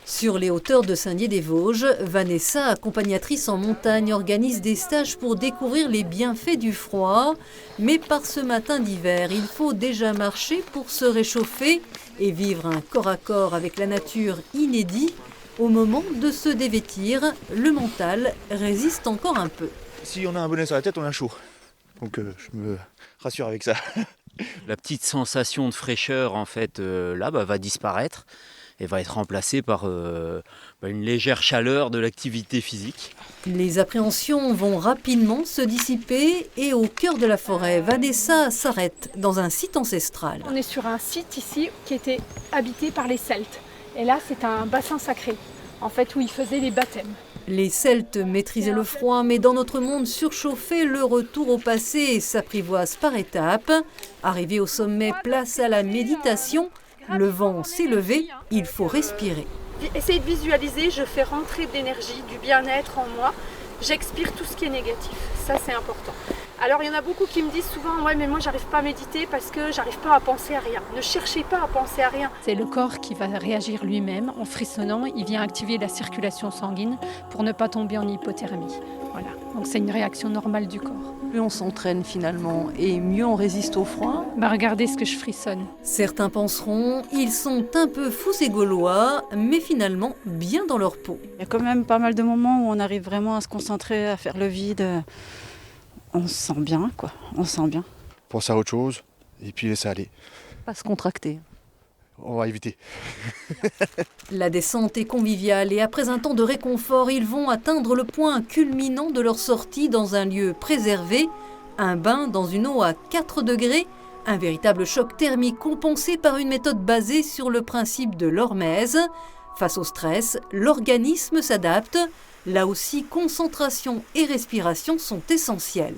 Sur les hauteurs de Saint-Dié-des-Vosges, Vanessa, accompagnatrice en montagne, organise des stages pour découvrir les bienfaits du froid. Mais par ce matin d'hiver, il faut déjà marcher pour se réchauffer et vivre un corps à corps avec la nature inédit. Au moment de se dévêtir, le mental résiste encore un peu. Si on a un bonnet sur la tête, on a chaud. Donc je me rassure avec ça. La petite sensation de fraîcheur en fait va disparaître et va être remplacée par une légère chaleur de l'activité physique. Les appréhensions vont rapidement se dissiper et au cœur de la forêt, Vanessa s'arrête dans un site ancestral. On est sur un site ici qui était habité par les Celtes. Et là, c'est un bassin sacré, en fait, où ils faisaient les baptêmes. Les Celtes maîtrisaient le froid, mais dans notre monde surchauffé, le retour au passé s'apprivoise par étapes. Arrivé au sommet, place à la méditation. Le vent s'est levé, il faut respirer. Essayez de visualiser, je fais rentrer de l'énergie, du bien-être en moi. J'expire tout ce qui est négatif, ça c'est important. Alors il y en a beaucoup qui me disent souvent « ouais mais moi j'arrive pas à méditer parce que j'arrive pas à penser à rien ». Ne cherchez pas à penser à rien. C'est le corps qui va réagir lui-même en frissonnant, il vient activer la circulation sanguine pour ne pas tomber en hypothermie. Voilà. Donc c'est une réaction normale du corps. Plus on s'entraîne finalement et mieux on résiste au froid. Regardez ce que je frissonne. Certains penseront, ils sont un peu fous ces Gaulois, mais finalement bien dans leur peau. Il y a quand même pas mal de moments où on arrive vraiment à se concentrer, à faire le vide. On se sent bien, quoi. On se sent bien. Penser à autre chose et puis laisser aller. Pas se contracter. On va éviter. La descente est conviviale et après un temps de réconfort, ils vont atteindre le point culminant de leur sortie dans un lieu préservé, un bain dans une eau à 4 degrés, un véritable choc thermique compensé par une méthode basée sur le principe de l'hormèse. Face au stress, l'organisme s'adapte. Là aussi, concentration et respiration sont essentielles.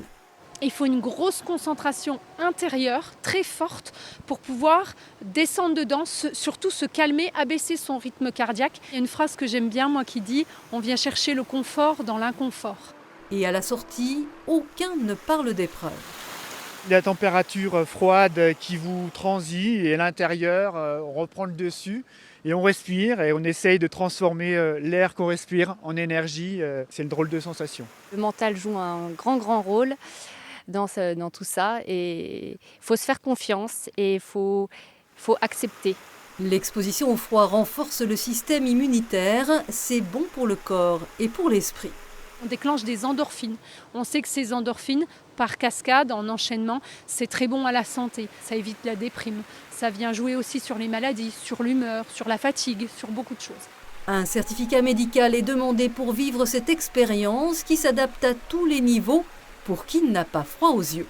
Il faut une grosse concentration intérieure, très forte, pour pouvoir descendre dedans, surtout se calmer, abaisser son rythme cardiaque. Il y a une phrase que j'aime bien, moi, qui dit « on vient chercher le confort dans l'inconfort ». Et à la sortie, aucun ne parle d'épreuve. La température froide qui vous transit et à l'intérieur, on reprend le dessus et on respire et on essaye de transformer l'air qu'on respire en énergie. C'est une drôle de sensation. Le mental joue un grand rôle dans tout ça et il faut se faire confiance et il faut accepter. L'exposition au froid renforce le système immunitaire, c'est bon pour le corps et pour l'esprit. On déclenche des endorphines. On sait que ces endorphines, par cascade, en enchaînement, c'est très bon à la santé. Ça évite la déprime. Ça vient jouer aussi sur les maladies, sur l'humeur, sur la fatigue, sur beaucoup de choses. Un certificat médical est demandé pour vivre cette expérience qui s'adapte à tous les niveaux pour qui n'a pas froid aux yeux.